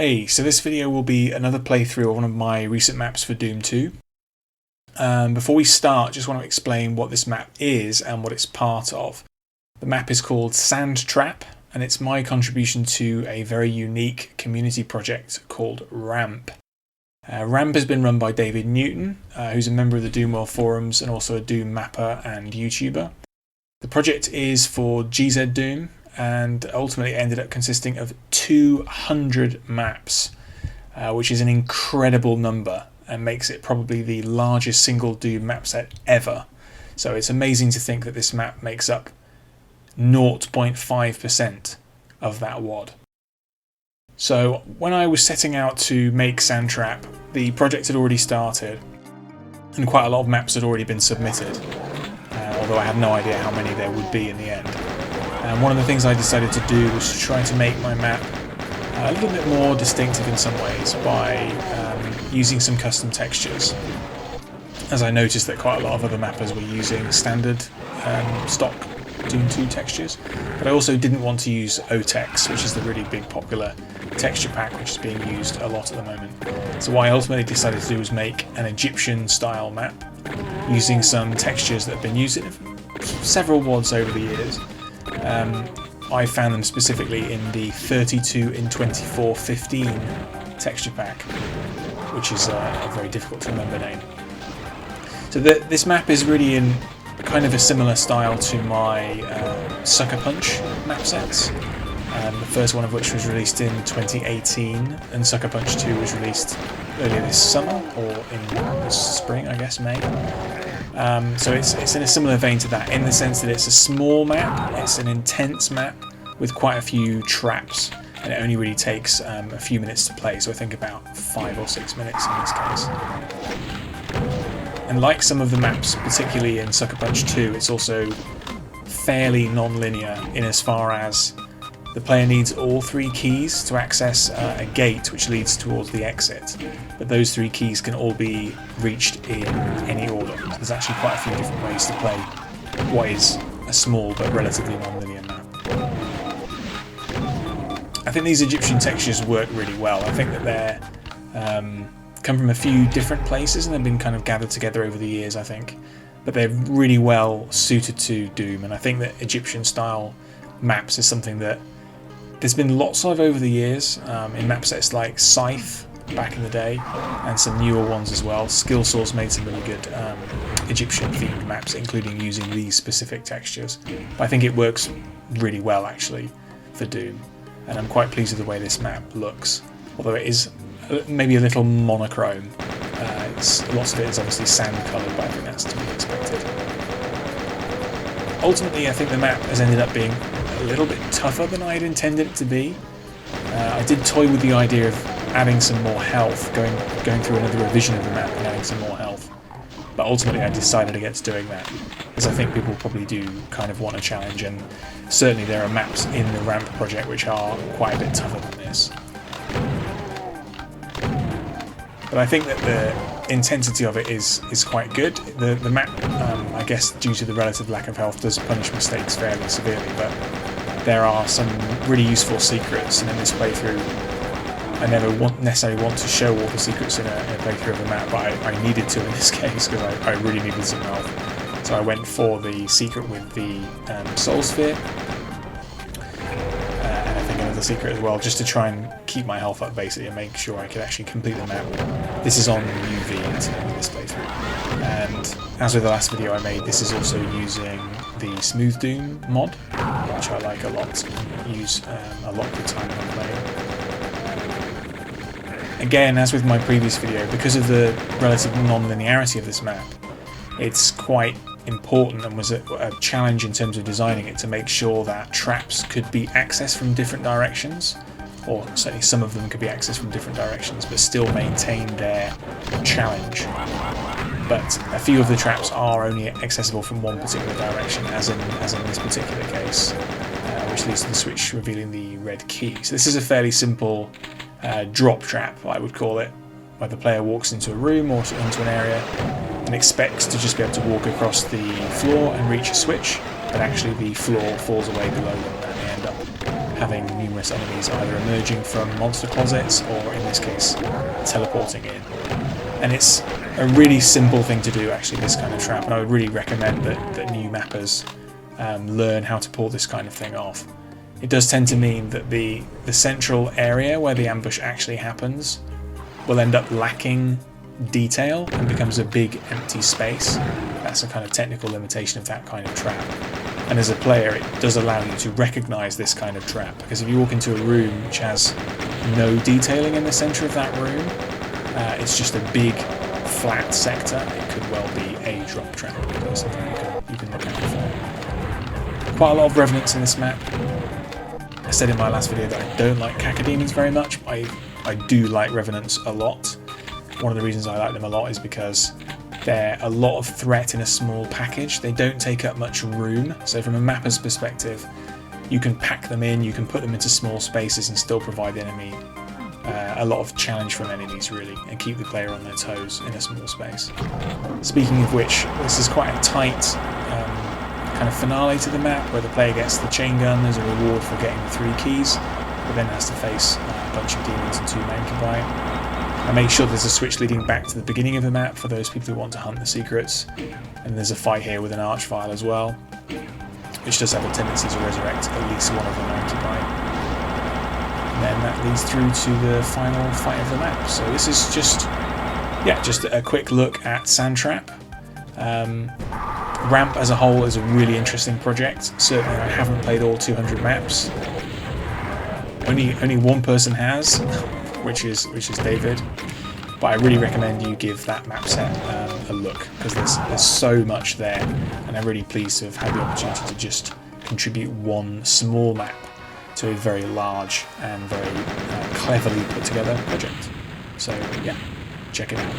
Hey, so this video will be another playthrough of one of my recent maps for Doom 2. Before we start, just want to explain what this map is and what it's part of. The map is called Sand Trap, and it's my contribution to a very unique community project called RAMP. RAMP has been run by David Newton, who's a member of the Doom World forums and also a Doom mapper and YouTuber. The project is for GZ Doom, and ultimately ended up consisting of 200 maps, which is an incredible number and makes it probably the largest single Doom map set ever. So it's amazing to think that this map makes up 0.5% of that WOD. So when I was setting out to make Sand Trap, the project had already started and quite a lot of maps had already been submitted, although I had no idea how many there would be in the end. And one of the things I decided to do was to try to make my map a little bit more distinctive in some ways by using some custom textures, as I noticed that quite a lot of other mappers were using standard stock Doom 2 textures, but I also didn't want to use OTEX, which is the really big popular texture pack which is being used a lot at the moment. So what I ultimately decided to do was make an Egyptian style map using some textures that have been used in several WODs over the years. I found them specifically in the 32 in 2415 texture pack, which is a very difficult to remember name. So this map is really in kind of a similar style to my Sucker Punch map sets. The first one of which was released in 2018, and Sucker Punch 2 was released earlier this summer, or in the spring, I guess, May. So it's in a similar vein to that, in the sense that it's a small map, it's an intense map with quite a few traps, and it only really takes a few minutes to play, so I think about 5 or 6 minutes in this case. And like some of the maps, particularly in Sucker Punch 2, it's also fairly non-linear in as far as the player needs all 3 keys to access a gate which leads towards the exit, but those 3 keys can all be reached in any order. So there's actually quite a few different ways to play what is a small but relatively non-linear map. I think these Egyptian textures work really well. I think that they're come from a few different places and they've been kind of gathered together over the years, I think, but they're really well suited to Doom, and I think that Egyptian style maps is something that there's been lots of over the years in map sets like Scythe back in the day, and some newer ones as well. Skill Source made some really good Egyptian themed maps, including using these specific textures. But I think it works really well actually for Doom, and I'm quite pleased with the way this map looks, although it is maybe a little monochrome. Lots of it is obviously sand coloured, but I think that's to be expected. Ultimately, I think the map has ended up being a little bit tougher than I had intended it to be. I did toy with the idea of adding some more health, going through another revision of the map and adding some more health, but ultimately I decided against doing that, as I think people probably do kind of want a challenge, and certainly there are maps in the RAMP project which are quite a bit tougher than this. But I think that the intensity of it is quite good. The map, I guess due to the relative lack of health, does punish mistakes fairly severely, but there are some really useful secrets, and in this playthrough I never necessarily want to show all the secrets in a playthrough of a map, but I needed to in this case because I really needed some health. So I went for the secret with the Soul Sphere, and I think another secret as well, just to try and keep my health up basically and make sure I could actually complete the map. This is on UV in this playthrough, and as with the last video I made, this is also using the Smooth Doom mod, which I like a lot and use a lot of the time when playing. Again, as with my previous video, because of the relative non-linearity of this map, it's quite important and was a challenge in terms of designing it to make sure that traps could be accessed from different directions, or certainly some of them could be accessed from different directions, but still maintain their challenge. But a few of the traps are only accessible from one particular direction, as in this particular case, which leads to the switch revealing the red key. So this is a fairly simple drop trap, I would call it, where the player walks into a room or into an area and expects to just be able to walk across the floor and reach a switch, but actually the floor falls away below them and they end up having numerous enemies either emerging from monster closets or, in this case, teleporting in. And it's a really simple thing to do, actually, this kind of trap, and I would really recommend that new mappers learn how to pull this kind of thing off. It does tend to mean that the central area where the ambush actually happens will end up lacking detail and becomes a big empty space. That's a kind of technical limitation of that kind of trap. And as a player, it does allow you to recognise this kind of trap, because if you walk into a room which has no detailing in the centre of that room, it's just a big flat sector. It could well be a drop trap. That's something you can look out for. Quite a lot of revenants in this map. I said in my last video that I don't like cacodemons very much, but I do like revenants a lot. One of the reasons I like them a lot is because they're a lot of threat in a small package. They don't take up much room, so from a mapper's perspective, you can pack them in, you can put them into small spaces and still provide the enemy a lot of challenge from enemies, really, and keep the player on their toes in a small space. Speaking of which, this is quite a tight kind of finale to the map, where the player gets the chain gun as a reward for getting the 3 keys, but then has to face a bunch of demons and 2 mancubi. I make sure there's a switch leading back to the beginning of the map for those people who want to hunt the secrets, and there's a fight here with an archvile as well, which does have a tendency to resurrect at least one of the mancubi. And then that leads through to the final fight of the map. So this is just a quick look at Sandtrap. Ramp as a whole is a really interesting project. Certainly I haven't played all 200 maps. Only one person has, which is David. But I really recommend you give that map set a look, because there's so much there, and I'm really pleased to have had the opportunity to just contribute one small map to a very large and very cleverly put together project. So yeah, check it out.